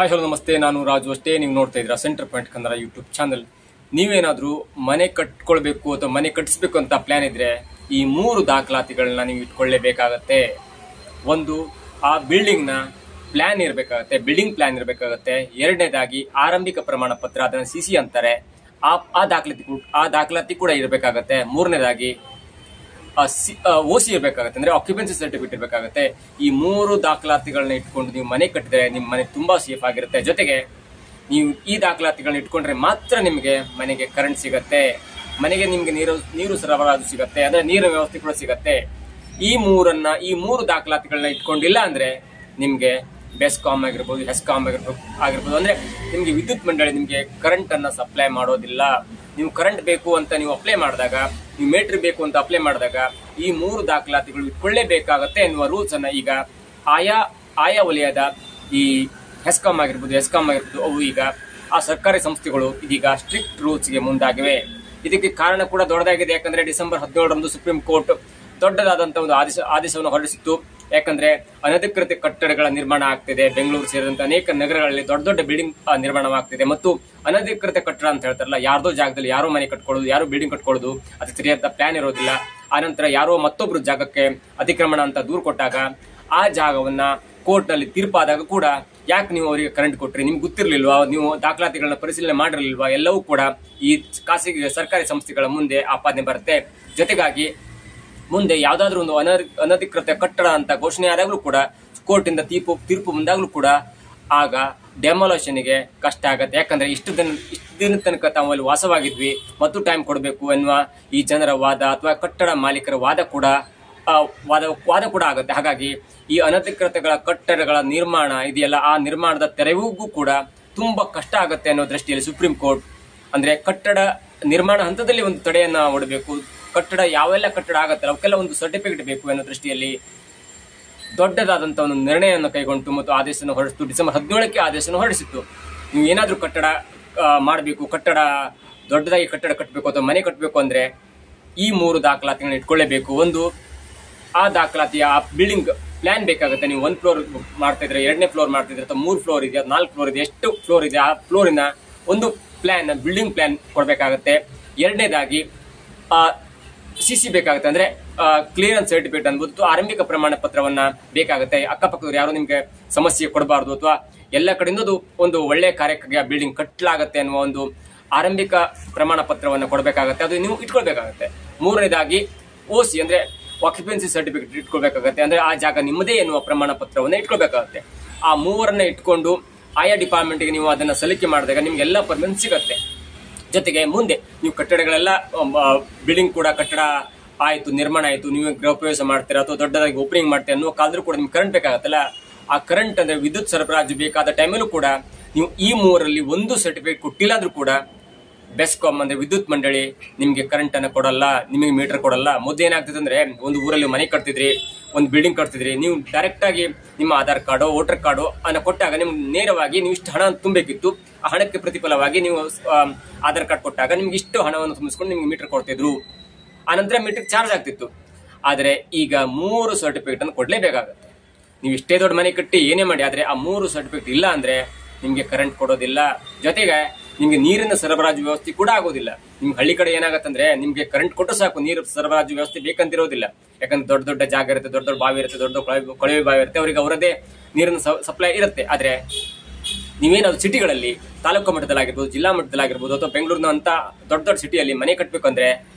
Hi hello ನಮಸ್ತೆ, ನಾನು ರಾಜು ಅಷ್ಟೇ. ನೀವು ನೋಡ್ತಾ ಇದ್ದೀರಾ centre point Kannada YouTube channel. ನೀವೇನಾದರೂ ಮನೆ ಕಟ್ಕೊಳ್ಬೇಕು ಅಥವಾ ಮನೆ ಕಟ್ಟಿಸ್ಬೇಕು ಅಂತ ಪ್ಲಾನ್ ಇದ್ರೆ ಈ 3 ದಾಖಲಾತಿಗಳನ್ನ ನೀವು ಇಟ್ಕೊಳ್ಳೇಬೇಕಾಗತ್ತೆ. ಒಂದು, ಆ ಬಿಲ್ಡಿಂಗ್ನ ಪ್ಲಾನ್ ಇರಬೇಕಾಗತ್ತೆ, ಬಿಲ್ಡಿಂಗ್ ಪ್ಲಾನ್ ಇರಬೇಕಾಗತ್ತೆ. ಎರಡನೇದಾಗಿ ಆರಂಭಿಕ ಪ್ರಮಾಣ ಪತ್ರ, ಅದನ್ನು CC ಅಂತಾರೆ, ಆ ದಾಖಲಾತಿ ಕೂಡ ಇರಬೇಕಾಗತ್ತೆ. ಮೂರನೇದಾಗಿ OC ಇರಬೇಕಾಗುತ್ತೆ, ಅಂದ್ರೆ ಆಕ್ಯುಪೆನ್ಸಿ ಸರ್ಟಿಫಿಕೇಟ್ ಇರಬೇಕಾಗುತ್ತೆ. ಈ 3 ದಾಖಲಾತಿಗಳನ್ನ ಇಟ್ಕೊಂಡು ನೀವು ಮನೆ ಕಟ್ಟಿದ್ರೆ ನಿಮ್ಮ ಮನೆ ತುಂಬಾ ಸೇಫ್ ಆಗಿರುತ್ತೆ. ಜೊತೆಗೆ ನೀವು ಈ ದಾಖಲಾತಿಗಳನ್ನ ಇಟ್ಕೊಂಡ್ರೆ ಮಾತ್ರ ನಿಮಗೆ ಮನೆಗೆ ಕರೆಂಟ್ ಸಿಗತ್ತೆ, ಮನೆಗೆ ನಿಮ್ಗೆ ನೀರು ಸರಬರಾಜು ಸಿಗತ್ತೆ, ಅಂದ್ರೆ ನೀರಿನ ವ್ಯವಸ್ಥೆ ಕೂಡ ಸಿಗತ್ತೆ. ಈ 3 ದಾಖಲಾತಿಗಳನ್ನ ಇಟ್ಕೊಂಡಿಲ್ಲ ಅಂದ್ರೆ ನಿಮ್ಗೆ ಬೆಸ್ಕಾಮ್ ಆಗಿರ್ಬೋದು, ಹೆಸ್ಕಾಮ್ ಆಗಿರ್ಬೋದು, ಅಂದ್ರೆ ನಿಮ್ಗೆ ವಿದ್ಯುತ್ ಮಂಡಳಿ ನಿಮ್ಗೆ ಕರೆಂಟ್ ಅನ್ನ ಸಪ್ಲೈ ಮಾಡೋದಿಲ್ಲ. ನೀವು ಕರೆಂಟ್ ಬೇಕು ಅಂತ ನೀವು ಅಪ್ಲೈ ಮಾಡಿದಾಗ, ನೀವು ಮೀಟರ್ ಬೇಕು ಅಂತ ಅಪ್ಲೈ ಮಾಡಿದಾಗ ಈ 3 ದಾಖಲಾತಿಗಳು ಇಟ್ಕೊಳ್ಳೇಬೇಕಾಗತ್ತೆ ಎನ್ನುವ ರೂಲ್ಸ್ ಅನ್ನ ಈಗ ಆಯಾ ವಲಯದ ಈ ಹೆಸ್ಕಾಮ್ ಆಗಿರ್ಬೋದು ಅವು ಈಗ ಆ ಸರ್ಕಾರಿ ಸಂಸ್ಥೆಗಳು ಇದೀಗ ಸ್ಟ್ರಿಕ್ಟ್ ರೂಲ್ಸ್ಗೆ ಮುಂದಾಗಿವೆ. ಇದಕ್ಕೆ ಕಾರಣ ಕೂಡ ದೊಡ್ಡದಾಗಿದೆ. ಯಾಕಂದ್ರೆ ಡಿಸೆಂಬರ್ 17ರಂದು ಸುಪ್ರೀಂ ಕೋರ್ಟ್ ದೊಡ್ಡದಾದಂತಹ ಒಂದು ಆದೇಶವನ್ನು ಹೊರಡಿಸಿತ್ತು. ಯಾಕಂದ್ರೆ ಅನಧಿಕೃತ ಕಟ್ಟಡಗಳ ನಿರ್ಮಾಣ ಆಗ್ತಿದೆ. ಬೆಂಗಳೂರು ಸೇರಿದಂತೆ ಅನೇಕ ನಗರಗಳಲ್ಲಿ ದೊಡ್ಡ ದೊಡ್ಡ ಬಿಲ್ಡಿಂಗ್ ನಿರ್ಮಾಣವಾಗ್ತಿದೆ. ಮತ್ತು ಅನಧಿಕೃತ ಕಟ್ಟಡ ಅಂತ ಹೇಳ್ತಾರಲ್ಲ, ಯಾರ್ದೋ ಜಾಗದಲ್ಲಿ ಯಾರೋ ಮನೆ ಕಟ್ಕೊಳ್ಳೋದು, ಯಾರೋ ಬಿಲ್ಡಿಂಗ್ ಕಟ್ಕೊಳ್ಳೋದು, ಅದು ಸರಿಯಾದ ಪ್ಲಾನ್ ಇರೋದಿಲ್ಲ. ಆನಂತರ ಯಾರೋ ಮತ್ತೊಬ್ರು ಜಾಗಕ್ಕೆ ಅತಿಕ್ರಮಣ ಅಂತ ದೂರು ಕೊಟ್ಟಾಗ ಆ ಜಾಗವನ್ನ ಕೋರ್ಟ್ ನಲ್ಲಿ ತೀರ್ಪಾದಾಗ ಕೂಡ ಯಾಕೆ ನೀವು ಅವರಿಗೆ ಕರೆಂಟ್ ಕೊಟ್ರಿ, ನಿಮ್ಗೆ ಗೊತ್ತಿರ್ಲಿಲ್ವಾ, ನೀವು ದಾಖಲಾತಿಗಳನ್ನ ಪರಿಶೀಲನೆ ಮಾಡಿರ್ಲಿಲ್ವಾ, ಎಲ್ಲವೂ ಕೂಡ ಈ ಖಾಸಗಿ ಸರ್ಕಾರಿ ಸಂಸ್ಥೆಗಳ ಮುಂದೆ ಆಪಾದನೆ ಬರುತ್ತೆ. ಜೊತೆಗಾಗಿ ಮುಂದೆ ಯಾವ್ದಾದ್ರು ಒಂದು ಅನಧಿಕೃತ ಕಟ್ಟಡ ಅಂತ ಘೋಷಣೆ ಆದಾಗ್ಲೂ ಕೂಡ, ಕೋರ್ಟ್ ಇಂದ ತೀರ್ಪು ಮುಂದಾಗ್ಲೂ ಕೂಡ ಆಗ ಡೆಮಾಲಿಷನ್ಗೆ ಕಷ್ಟ ಆಗತ್ತೆ. ಯಾಕಂದ್ರೆ ಇಷ್ಟು ದಿನ ತನಕ ತಾವು ಅಲ್ಲಿ ವಾಸವಾಗಿದ್ವಿ ಮತ್ತು ಟೈಮ್ ಕೊಡಬೇಕು ಎನ್ನುವ ಈ ಜನರ ವಾದ ಅಥವಾ ಕಟ್ಟಡ ಮಾಲೀಕರ ವಾದ ಕೂಡ ಆಗುತ್ತೆ. ಹಾಗಾಗಿ ಈ ಅನಧಿಕೃತಗಳ ಕಟ್ಟಡಗಳ ನಿರ್ಮಾಣ ಇದೆಯಲ್ಲ, ಆ ನಿರ್ಮಾಣದ ತೆರವಿಗೂ ಕೂಡ ತುಂಬಾ ಕಷ್ಟ ಆಗುತ್ತೆ ಅನ್ನೋ ದೃಷ್ಟಿಯಲ್ಲಿ ಸುಪ್ರೀಂ ಕೋರ್ಟ್ ಅಂದ್ರೆ ಕಟ್ಟಡ ನಿರ್ಮಾಣ ಹಂತದಲ್ಲಿ ಒಂದು ತಡೆಯನ್ನ ಒಡಬೇಕು. ಕಟ್ಟಡ ಯಾವೆಲ್ಲ ಕಟ್ಟಡ ಆಗತ್ತಲ್ಲ ಅವಕ್ಕೆಲ್ಲ ಒಂದು ಸರ್ಟಿಫಿಕೇಟ್ ಬೇಕು ಅನ್ನೋ ದೃಷ್ಟಿಯಲ್ಲಿ ದೊಡ್ಡದಾದಂತಹ ಒಂದು ನಿರ್ಣಯವನ್ನು ಕೈಗೊಂಡು ಮತ್ತು ಆದೇಶವನ್ನು ಹೊರಡಿಸಿತು. ಡಿಸೆಂಬರ್ 17ಕ್ಕೆ ಆದೇಶವನ್ನು ಹೊರಡಿಸಿತ್ತು. ನೀವು ಏನಾದ್ರೂ ಕಟ್ಟಡ ಮಾಡಬೇಕು, ದೊಡ್ಡದಾಗಿ ಕಟ್ಟಡ ಕಟ್ಟಬೇಕು ಅಥವಾ ಮನೆ ಕಟ್ಟಬೇಕು ಅಂದ್ರೆ ಈ 3 ದಾಖಲಾತಿಗಳನ್ನ ಇಟ್ಕೊಳ್ಳೇಬೇಕು. ಒಂದು, ಆ ದಾಖಲಾತಿಯ ಆ ಬಿಲ್ಡಿಂಗ್ ಪ್ಲಾನ್ ಬೇಕಾಗುತ್ತೆ. ನೀವು 1 ಫ್ಲೋರ್ ಮಾಡ್ತಾ ಇದ್ರೆ, 2ನೇ ಫ್ಲೋರ್ ಮಾಡ್ತಾ ಇದ್ರೆ, ಅಥವಾ 3 ಫ್ಲೋರ್ ಇದೆ, 4 ಫ್ಲೋರ್ ಇದೆ, ಎಷ್ಟು ಫ್ಲೋರ್ ಇದೆ ಆ ಫ್ಲೋರಿನ ಒಂದು ಪ್ಲಾನ್, ಬಿಲ್ಡಿಂಗ್ ಪ್ಲಾನ್ ಕೊಡಬೇಕಾಗತ್ತೆ. ಎರಡನೇದಾಗಿ CC ಬೇಕಾಗುತ್ತೆ, ಅಂದ್ರೆ ಕ್ಲಿಯರೆನ್ಸ್ ಸರ್ಟಿಫಿಕೇಟ್ ಅನ್ಬೋದು, ಆರಂಭಿಕ ಪ್ರಮಾಣ ಪತ್ರವನ್ನ ಬೇಕಾಗುತ್ತೆ. ಅಕ್ಕಪಕ್ಕದವ್ರು ಯಾರು ನಿಮ್ಗೆ ಸಮಸ್ಯೆ ಕೊಡಬಾರ್ದು, ಅಥವಾ ಎಲ್ಲ ಕಡೆಯಿಂದ ಒಂದು ಒಳ್ಳೆ ಕಾರ್ಯಕ್ಕಾಗಿ ಬಿಲ್ಡಿಂಗ್ ಕಟ್ಟಲಾಗತ್ತೆ ಅನ್ನುವ ಒಂದು ಆರಂಭಿಕ ಪ್ರಮಾಣ ಪತ್ರವನ್ನ ಕೊಡಬೇಕಾಗತ್ತೆ, ಅದು ನೀವು ಇಟ್ಕೊಳ್ಬೇಕಾಗತ್ತೆ. ಮೂರನೇದಾಗಿ OC ಅಂದ್ರೆ ಆಕ್ಯುಪೆನ್ಸಿ ಸರ್ಟಿಫಿಕೇಟ್ ಇಟ್ಕೊಳ್ಬೇಕಾಗತ್ತೆ, ಅಂದ್ರೆ ಆ ಜಾಗ ನಿಮ್ಮದೇ ಎನ್ನುವ ಪ್ರಮಾಣ ಪತ್ರವನ್ನ ಇಟ್ಕೊಳ್ಬೇಕಾಗತ್ತೆ. ಆ 3ರನ್ನ ಇಟ್ಕೊಂಡು ಆಯಾ ಡಿಪಾರ್ಟ್ಮೆಂಟ್ಗೆ ನೀವು ಅದನ್ನ ಸಲ್ಲಿಕೆ ಮಾಡಿದಾಗ ನಿಮ್ಗೆಲ್ಲ ಪರ್ಮಿಷನ್ ಸಿಗತ್ತೆ. ಜೊತೆಗೆ ಮುಂದೆ ನೀವು ಕಟ್ಟಡಗಳೆಲ್ಲ ಬಿಲ್ಡಿಂಗ್ ಕೂಡ ಕಟ್ಟಡ ಆಯ್ತು, ನಿರ್ಮಾಣ ಆಯ್ತು, ನೀವು ಗೃಹ ಪ್ರವೇಶ ಮಾಡ್ತೀರಾ ಅಥವಾ ದೊಡ್ಡದಾಗಿ ಓಪನಿಂಗ್ ಮಾಡ್ತೀರಾ ಅನ್ನೋ ಕಾಲದ್ರೂ ಕೂಡ ನಿಮ್ಗೆ ಕರೆಂಟ್ ಬೇಕಾಗತ್ತಲ್ಲ. ಆ ಕರೆಂಟ್ ಅಂದ್ರೆ ವಿದ್ಯುತ್ ಸರಬರಾಜು ಬೇಕಾದ ಟೈಮಲ್ಲೂ ಕೂಡ ನೀವು ಈ 3ರಲ್ಲಿ ಒಂದು ಸರ್ಟಿಫಿಕೇಟ್ ಕೊಟ್ಟಿಲ್ಲ ಆದ್ರೂ ಕೂಡ ಬೆಸ್ಕಾಮ್ ಅಂದ್ರೆ ವಿದ್ಯುತ್ ಮಂಡಳಿ ನಿಮ್ಗೆ ಕರೆಂಟ್ ಅನ್ನ ಕೊಡಲ್ಲ, ನಿಮಗೆ ಮೀಟರ್ ಕೊಡಲ್ಲ. ಮೊದಲು ಏನಾಗ್ತದೆ ಅಂದ್ರೆ, ಒಂದು ಊರಲ್ಲಿ ಮನೆ ಕಟ್ತಿದ್ರಿ, ಒಂದು ಬಿಲ್ಡಿಂಗ್ ಕಟ್ತಿದ್ರಿ, ನೀವು ಡೈರೆಕ್ಟ್ ಆಗಿ ನಿಮ್ಮ ಆಧಾರ್ ಕಾರ್ಡು, ವೋಟರ್ ಕಾರ್ಡು ಅನ್ನ ಕೊಟ್ಟಾಗ ನಿಮ್ಗೆ ನೇರವಾಗಿ ನೀವು ಇಷ್ಟು ಹಣ ತುಂಬಬೇಕಿತ್ತು. ಆ ಹಣಕ್ಕೆ ಪ್ರತಿಫಲವಾಗಿ ನೀವು ಆಧಾರ್ ಕಾರ್ಡ್ ಕೊಟ್ಟಾಗ ನಿಮ್ಗೆ ಇಷ್ಟು ಹಣವನ್ನು ತುಂಬಿಸ್ಕೊಂಡು ನಿಮ್ಗೆ ಮೀಟರ್ ಕೊಡ್ತಿದ್ರು. ಆನಂತರ ಮೀಟರ್ ಚಾರ್ಜ್ ಆಗ್ತಿತ್ತು. ಆದ್ರೆ ಈಗ 3 ಸರ್ಟಿಫಿಕೇಟ್ ಅನ್ನು ಕೊಡ್ಲೇಬೇಕಾಗತ್ತೆ. ನೀವು ಇಷ್ಟೇ ದೊಡ್ಡ ಮನೆ ಕಟ್ಟಿ ಏನೇ ಮಾಡಿ, ಆದ್ರೆ ಆ 3 ಸರ್ಟಿಫಿಕೇಟ್ ಇಲ್ಲ ಅಂದ್ರೆ ನಿಮ್ಗೆ ಕರೆಂಟ್ ಕೊಡೋದಿಲ್ಲ. ಜೊತೆಗೆ ನಿಮ್ಗೆ ನೀರಿನ ಸರಬರಾಜು ವ್ಯವಸ್ಥೆ ಕೂಡ ಆಗೋದಿಲ್ಲ. ನಿಮ್ಗೆ ಹಳ್ಳಿ ಕಡೆ ಏನಾಗತ್ತಂದ್ರೆ, ನಿಮ್ಗೆ ಕರೆಂಟ್ ಕೊಟ್ಟು ಸಾಕು, ನೀರು ಸರಬರಾಜು ವ್ಯವಸ್ಥೆ ಬೇಕಂತಿರೋದಿಲ್ಲ. ಯಾಕಂದ್ರೆ ದೊಡ್ಡ ದೊಡ್ಡ ಜಾಗ ಇರುತ್ತೆ, ದೊಡ್ಡ ದೊಡ್ಡ ಬಾವಿ ಇರುತ್ತೆ, ದೊಡ್ಡ ಕೊಳವೆ ಬಾವಿ ಇರುತ್ತೆ, ಅವರಿಗೆ ಅವರದೇ ನೀರಿನ ಸಪ್ಲೈ ಇರುತ್ತೆ. ಆದ್ರೆ ನೀವೇನಾದ್ರು ಸಿಟಿಗಳಲ್ಲಿ ತಾಲೂಕು ಮಟ್ಟದಲ್ಲಾಗಿರ್ಬೋದು, ಜಿಲ್ಲಾ ಮಟ್ಟದಲ್ಲಾಗಿರ್ಬೋದು, ಅಥವಾ ಬೆಂಗಳೂರಿನ ಅಂತ ದೊಡ್ಡ ದೊಡ್ಡ ಸಿಟಿಯಲ್ಲಿ ಮನೆ ಕಟ್ಟಬೇಕಂದ್ರೆ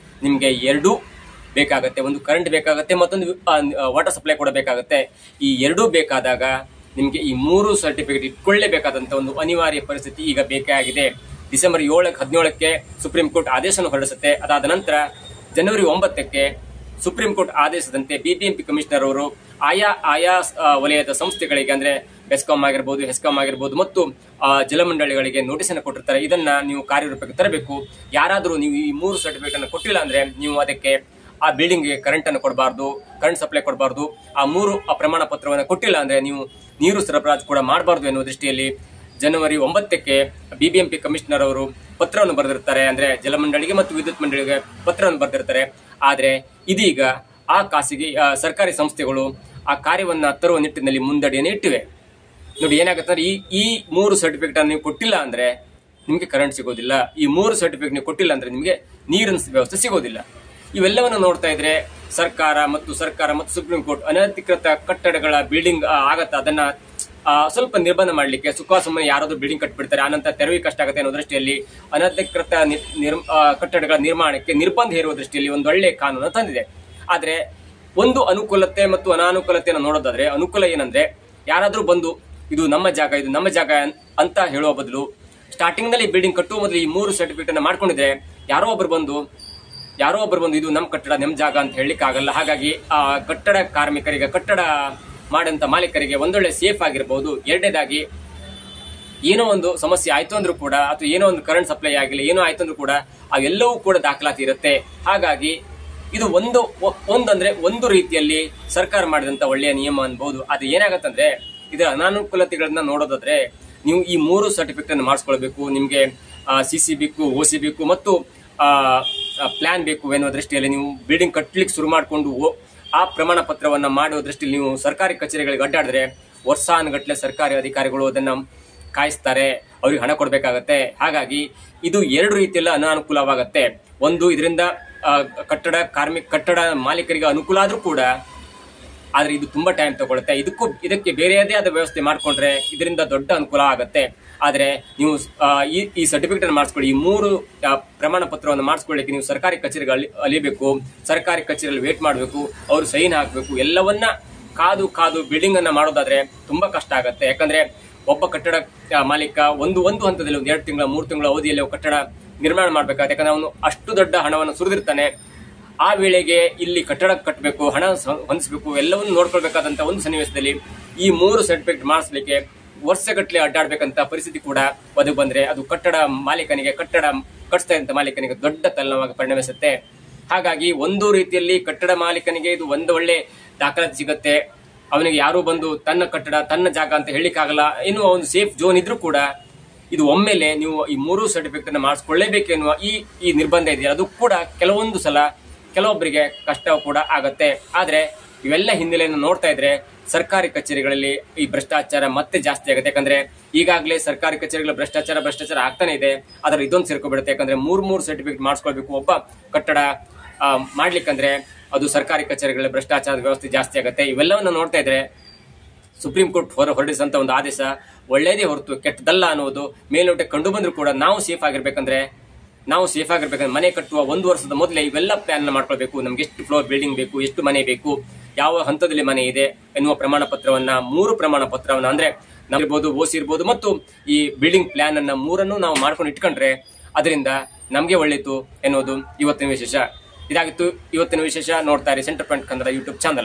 ನಿಮ್ಗೆ 2 ಬೇಕಾಗತ್ತೆ. ಒಂದು ಕರೆಂಟ್ ಬೇಕಾಗತ್ತೆ, ಮತ್ತೊಂದು ವಾಟರ್ ಸಪ್ಲೈ ಕೂಡ ಬೇಕಾಗತ್ತೆ. ಈ 2 ಬೇಕಾದಾಗ ನಿಮ್ಗೆ ಈ 3 ಸರ್ಟಿಫಿಕೇಟ್ ಇಟ್ಕೊಳ್ಳೇಬೇಕಾದಂತ ಒಂದು ಅನಿವಾರ್ಯ ಪರಿಸ್ಥಿತಿ ಈಗ ಬೇಕೇ ಆಗಿದೆ. ಡಿಸೆಂಬರ್ 17ಕ್ಕೆ ಸುಪ್ರೀಂ ಕೋರ್ಟ್ ಆದೇಶವನ್ನು ಹೊರಡಿಸುತ್ತೆ. ಅದಾದ ನಂತರ ಜನವರಿ 9ಕ್ಕೆ ಸುಪ್ರೀಂ ಕೋರ್ಟ್ ಆದೇಶದಂತೆ BBMP ಕಮಿಷನರ್ ಅವರು ಆಯಾ ವಲಯದ ಸಂಸ್ಥೆಗಳಿಗೆ, ಅಂದ್ರೆ ಬೆಸ್ಕಾಮ್ ಆಗಿರ್ಬೋದು, ಹೆಸ್ಕಾಮ್ ಆಗಿರ್ಬೋದು, ಮತ್ತು ಜಲಮಂಡಳಿಗಳಿಗೆ ನೋಟಿಸ್ ಅನ್ನು ಕೊಟ್ಟಿರ್ತಾರೆ. ಇದನ್ನ ನೀವು ಕಾರ್ಯರೂಪಕ್ಕೆ ತರಬೇಕು. ಯಾರಾದ್ರೂ ನೀವು ಈ 3 ಸರ್ಟಿಫಿಕೇಟ್ ಅನ್ನು ಕೊಟ್ಟಿಲ್ಲ ಅಂದ್ರೆ ನೀವು ಅದಕ್ಕೆ ಆ ಬಿಲ್ಡಿಂಗ್ ಗೆ ಕರೆಂಟ್ ಅನ್ನು ಕೊಡಬಾರ್ದು, ಕರೆಂಟ್ ಸಪ್ಲೈ ಕೊಡಬಾರ್ದು. ಆ 3 ಪ್ರಮಾಣ ಪತ್ರವನ್ನು ಕೊಟ್ಟಿಲ್ಲ ಅಂದ್ರೆ ನೀವು ನೀರು ಸರಬರಾಜು ಕೂಡ ಮಾಡಬಾರ್ದು ಎನ್ನುವ ದೃಷ್ಟಿಯಲ್ಲಿ ಜನವರಿ 9ಕ್ಕೆ BBMP ಕಮಿಷನರ್ ಅವರು ಪತ್ರವನ್ನು ಬರೆದಿರ್ತಾರೆ. ಅಂದ್ರೆ ಜಲಮಂಡಳಿಗೆ ಮತ್ತು ವಿದ್ಯುತ್ ಮಂಡಳಿಗೆ ಪತ್ರವನ್ನು ಬರೆದಿರ್ತಾರೆ. ಆದ್ರೆ ಇದೀಗ ಆ ಖಾಸಗಿ ಸರ್ಕಾರಿ ಸಂಸ್ಥೆಗಳು ಆ ಕಾರ್ಯವನ್ನ ತರುವ ನಿಟ್ಟಿನಲ್ಲಿ ಮುಂದಡಿಯನ್ನು ಇಟ್ಟಿವೆ. ನೋಡಿ ಏನಾಗುತ್ತೆ ಅಂದ್ರೆ ಈ 3 ಸರ್ಟಿಫಿಕೇಟ್ ಅನ್ನು ನೀವು ಕೊಟ್ಟಿಲ್ಲ ಅಂದ್ರೆ ನಿಮಗೆ ಕರೆಂಟ್ ಸಿಗೋದಿಲ್ಲ. ಈ 3 ಸರ್ಟಿಫಿಕೇಟ್ ನೀವು ಕೊಟ್ಟಿಲ್ಲ ಅಂದ್ರೆ ನಿಮಗೆ ನೀರಿನ ವ್ಯವಸ್ಥೆ ಸಿಗೋದಿಲ್ಲ. ಇವೆಲ್ಲವನ್ನು ನೋಡ್ತಾ ಇದ್ರೆ ಸರ್ಕಾರ ಮತ್ತು ಸುಪ್ರೀಂ ಕೋರ್ಟ್ ಅನಧಿಕೃತ ಕಟ್ಟಡಗಳ ಬಿಲ್ಡಿಂಗ್ ಆಗತ್ತ ಅದನ್ನ ಸ್ವಲ್ಪ ನಿರ್ಬಂಧ ಮಾಡ್ಲಿಕ್ಕೆ ಸುಮ್ಮನೆ ಯಾರಾದ್ರೂ ಬಿಲ್ಡಿಂಗ್ ಕಟ್ಬಿಡ್ತಾರೆ, ಆನಂತರ ತೆರವಿಗೆ ಕಷ್ಟ ಆಗುತ್ತೆ ಅನ್ನೋ ದೃಷ್ಟಿಯಲ್ಲಿ ಅನಧಿಕೃತ ಕಟ್ಟಡಗಳ ನಿರ್ಮಾಣಕ್ಕೆ ನಿರ್ಬಂಧ ಹೇರುವ ದೃಷ್ಟಿಯಲ್ಲಿ ಒಂದು ಒಳ್ಳೆ ಕಾನೂನು ತಂದಿದೆ. ಆದ್ರೆ ಒಂದು ಅನುಕೂಲತೆ ಮತ್ತು ಅನಾನುಕೂಲತೆಯನ್ನು ನೋಡೋದಾದ್ರೆ, ಅನುಕೂಲ ಏನಂದ್ರೆ ಯಾರಾದ್ರೂ ಬಂದು ಇದು ನಮ್ಮ ಜಾಗ ಅಂತ ಹೇಳುವ ಬದಲು ಸ್ಟಾರ್ಟಿಂಗ್ ನಲ್ಲಿ ಬಿಲ್ಡಿಂಗ್ ಕಟ್ಟುವ ಮೊದಲು ಈ 3 ಸರ್ಟಿಫಿಕೇಟ್ ಅನ್ನ ಮಾಡ್ಕೊಂಡಿದ್ರೆ ಯಾರೋ ಒಬ್ರು ಬಂದು ಇದು ನಮ್ಮ ಕಟ್ಟಡ ನಮ್ಮ ಜಾಗ ಅಂತ ಹೇಳಲಿಕ್ಕೆ ಆಗಲ್ಲ. ಹಾಗಾಗಿ ಆ ಕಟ್ಟಡ ಕಾರ್ಮಿಕರಿಗೆ, ಕಟ್ಟಡ ಮಾಡಂತ ಮಾಲೀಕರಿಗೆ ಒಂದೊಳ್ಳೆ ಸೇಫ್ ಆಗಿರಬಹುದು. ಎರಡನೇದಾಗಿ ಏನೋ ಒಂದು ಸಮಸ್ಯೆ ಆಯ್ತು ಅಂದ್ರೂ ಕೂಡ, ಅಥವಾ ಏನೋ ಒಂದು ಕರೆಂಟ್ ಸಪ್ಲೈ ಆಗಿಲ್ಲ, ಏನೋ ಆಯ್ತು ಅಂದ್ರೂ ಕೂಡ ಅವೆಲ್ಲವೂ ಕೂಡ ದಾಖಲಾತಿ ಇರುತ್ತೆ. ಹಾಗಾಗಿ ಇದು ಒಂದಂದ್ರೆ ಒಂದು ರೀತಿಯಲ್ಲಿ ಸರ್ಕಾರ ಮಾಡಿದಂತ ಒಳ್ಳೆಯ ನಿಯಮ ಅನ್ಬಹುದು. ಅದು ಏನಾಗತ್ತಂದ್ರೆ ಇದರ ಅನಾನುಕೂಲತೆಗಳನ್ನ ನೋಡೋದಾದ್ರೆ, ನೀವು ಈ 3 ಸರ್ಟಿಫಿಕೇಟ್ ಅನ್ನು ಮಾಡಿಸ್ಕೊಳ್ಬೇಕು, ನಿಮ್ಗೆ CC ಬೇಕು, OC ಬೇಕು ಮತ್ತು ಪ್ಲಾನ್ ಬೇಕು ಎನ್ನುವ ದೃಷ್ಟಿಯಲ್ಲಿ ನೀವು ಬಿಲ್ಡಿಂಗ್ ಕಟ್ಟಲಿಕ್ಕೆ ಶುರು ಮಾಡಿಕೊಂಡು ಆ ಪ್ರಮಾಣ ಪತ್ರವನ್ನ ಮಾಡುವ ದೃಷ್ಟಿಯಲ್ಲಿ ನೀವು ಸರ್ಕಾರಿ ಕಚೇರಿಗಳಿಗೆ ಅಡ್ಡಾಡಿದ್ರೆ ವರ್ಷಾನುಗಟ್ಲೆ ಸರ್ಕಾರಿ ಅಧಿಕಾರಿಗಳು ಅದನ್ನ ಕಾಯಿಸ್ತಾರೆ, ಅವ್ರಿಗೆ ಹಣ ಕೊಡ್ಬೇಕಾಗತ್ತೆ. ಹಾಗಾಗಿ ಇದು 2 ರೀತಿಯಲ್ಲಿ ಅನಾನುಕೂಲವಾಗತ್ತೆ. ಒಂದು, ಇದರಿಂದ ಕಟ್ಟಡ ಮಾಲೀಕರಿಗೆ ಅನುಕೂಲ ಆದ್ರೂ ಕೂಡ, ಆದ್ರೆ ಇದು ತುಂಬಾ ಟೈಮ್ ತಗೊಳುತ್ತೆ. ಇದಕ್ಕೆ ಬೇರೆಯದೇ ಆದ ವ್ಯವಸ್ಥೆ ಮಾಡ್ಕೊಂಡ್ರೆ ಇದರಿಂದ ದೊಡ್ಡ ಅನುಕೂಲ ಆಗತ್ತೆ. ಆದ್ರೆ ನೀವು ಈ ಸರ್ಟಿಫಿಕೇಟ್ ಅನ್ನು ಮಾಡಿಸ್ಕೊಳ್ಳಿ, ಈ 3 ಪ್ರಮಾಣ ಪತ್ರವನ್ನು ಮಾಡಿಸ್ಕೊಳ್ಳಿಕ್ಕೆ ನೀವು ಸರ್ಕಾರಿ ಕಚೇರಿಗೆ ಅಲಿಬೇಕು, ಸರ್ಕಾರಿ ಕಚೇರಿಯಲ್ಲಿ ವೇಟ್ ಮಾಡಬೇಕು, ಅವರು ಸೈನ್ ಹಾಕಬೇಕು. ಎಲ್ಲವನ್ನ ಕಾದು ಬಿಲ್ಡಿಂಗ್ ಅನ್ನ ಮಾಡೋದಾದ್ರೆ ತುಂಬಾ ಕಷ್ಟ ಆಗತ್ತೆ. ಯಾಕಂದ್ರೆ ಒಬ್ಬ ಕಟ್ಟಡ ಮಾಲೀಕ ಒಂದು ಹಂತದಲ್ಲಿ 2 ತಿಂಗಳ 3 ತಿಂಗಳ ಅವಧಿಯಲ್ಲಿ ಕಟ್ಟಡ ನಿರ್ಮಾಣ ಮಾಡ್ಬೇಕಾಗುತ್ತೆ. ಯಾಕಂದ್ರೆ ಅವನು ಅಷ್ಟು ದೊಡ್ಡ ಹಣವನ್ನು ಸುರಿದಿರ್ತಾನೆ. ಆ ವೇಳೆಗೆ ಇಲ್ಲಿ ಕಟ್ಟಡ ಕಟ್ಟಬೇಕು, ಹಣ ಹೊಂದಿಸಬೇಕು, ಎಲ್ಲವನ್ನು ನೋಡ್ಕೊಳ್ಬೇಕಾದಂತ ಒಂದು ಸನ್ನಿವೇಶದಲ್ಲಿ ಈ 3 ಸರ್ಟಿಫಿಕೇಟ್ ಮಾಡಿಸ್ಲಿಕ್ಕೆ ವರ್ಷಗಟ್ಟಲೆ ಅಡ್ಡಾಡ್ಬೇಕಂತ ಪರಿಸ್ಥಿತಿ ಕೂಡ ಒದಗಿ ಬಂದ್ರೆ ಅದು ಕಟ್ಟಡ ಕಟ್ಟಿಸ್ತಾ ಇದ್ದ ಮಾಲೀಕನಿಗೆ ದೊಡ್ಡ ತಲೆನೋವಾಗಿ ಪರಿಣಮಿಸುತ್ತೆ. ಹಾಗಾಗಿ ಒಂದು ರೀತಿಯಲ್ಲಿ ಕಟ್ಟಡ ಮಾಲೀಕನಿಗೆ ಇದು ಒಂದು ಒಳ್ಳೆ ದಾಖಲಾತಿ ಸಿಗುತ್ತೆ. ಅವನಿಗೆ ಯಾರು ಬಂದು ತನ್ನ ಕಟ್ಟಡ ತನ್ನ ಜಾಗ ಅಂತ ಹೇಳಿಕ್ಕಾಗಲ್ಲ ಎನ್ನುವ ಒಂದು ಸೇಫ್ ಝೋನ್ ಇದ್ರೂ ಕೂಡ ಇದು ಒಮ್ಮೆಲೆ ನೀವು ಈ 3 ಸರ್ಟಿಫಿಕೇಟ್ ಅನ್ನು ಮಾಡಿಸ್ಕೊಳ್ಳೇಬೇಕೆನ್ನುವ ಈ ನಿರ್ಬಂಧ ಇದೆಯಲ್ಲ, ಅದು ಕೂಡ ಕೆಲವೊಂದು ಸಲ ಕೆಲವೊಬ್ಬರಿಗೆ ಕಷ್ಟ ಕೂಡ ಆಗತ್ತೆ. ಆದ್ರೆ ಇವೆಲ್ಲ ಹಿನ್ನೆಲೆಯನ್ನು ನೋಡ್ತಾ ಇದ್ರೆ ಸರ್ಕಾರಿ ಕಚೇರಿಗಳಲ್ಲಿ ಈ ಭ್ರಷ್ಟಾಚಾರ ಮತ್ತೆ ಜಾಸ್ತಿ ಆಗುತ್ತೆ. ಯಾಕಂದ್ರೆ ಈಗಾಗಲೇ ಸರ್ಕಾರಿ ಕಚೇರಿಗಳ ಭ್ರಷ್ಟಾಚಾರ ಆಗ್ತಾನೆ ಇದೆ. ಆದ್ರೆ ಇದೊಂದು ಸೇರ್ಕೊಬಿಡುತ್ತೆ. ಯಾಕಂದ್ರೆ 3 ಸರ್ಟಿಫಿಕೇಟ್ ಮಾಡಿಸ್ಕೊಳ್ಬೇಕು ಒಬ್ಬ ಕಟ್ಟಡ ಮಾಡ್ಲಿಕ್ಕಂದ್ರೆ ಅದು ಸರ್ಕಾರಿ ಕಚೇರಿಗಳ ಭ್ರಷ್ಟಾಚಾರದ ವ್ಯವಸ್ಥೆ ಜಾಸ್ತಿ ಆಗುತ್ತೆ. ಇವೆಲ್ಲವನ್ನು ನೋಡ್ತಾ ಇದ್ರೆ ಸುಪ್ರೀಂ ಕೋರ್ಟ್ ಹೊರಡಿಸಿದಂತ ಒಂದು ಆದೇಶ ಒಳ್ಳೇದೇ ಹೊರತು ಕೆಟ್ಟದಲ್ಲ ಅನ್ನೋದು ಮೇಲ್ನೋಟಕ್ಕೆ ಕಂಡು ಬಂದ್ರು ಕೂಡ ನಾವು ಸೇಫ್ ಆಗಿರ್ಬೇಕಂದ್ರೆ ಮನೆ ಕಟ್ಟುವ 1 ವರ್ಷದ ಮೊದಲೇ ಇವೆಲ್ಲ ಪ್ಲಾನ್ ಮಾಡ್ಕೊಳ್ಬೇಕು. ನಮ್ಗೆ ಎಷ್ಟು ಫ್ಲೋರ್ ಬಿಲ್ಡಿಂಗ್ ಬೇಕು, ಎಷ್ಟು ಮನೆ ಬೇಕು, ಯಾವ ಹಂತದಲ್ಲಿ ಮನೆ ಇದೆ ಎನ್ನುವ ಪ್ರಮಾಣ ಪತ್ರವನ್ನ 3 ಪ್ರಮಾಣ ಪತ್ರವನ್ನ ಅಂದ್ರೆ ನಮ್ಗಿರ್ಬೋದು, OC ಇರ್ಬೋದು ಮತ್ತು ಈ ಬಿಲ್ಡಿಂಗ್ ಪ್ಲಾನ್ ಅನ್ನ 3 ನಾವು ಮಾಡ್ಕೊಂಡು ಇಟ್ಕೊಂಡ್ರೆ ಅದರಿಂದ ನಮ್ಗೆ ಒಳ್ಳೆಯಿತು ಎನ್ನುವುದು ಇವತ್ತಿನ ವಿಶೇಷ. ಇದಾಗಿತ್ತು ಇವತ್ತಿನ ವಿಶೇಷ. ನೋಡ್ತಾ ಇರಿ centre point Kannada YouTube channel.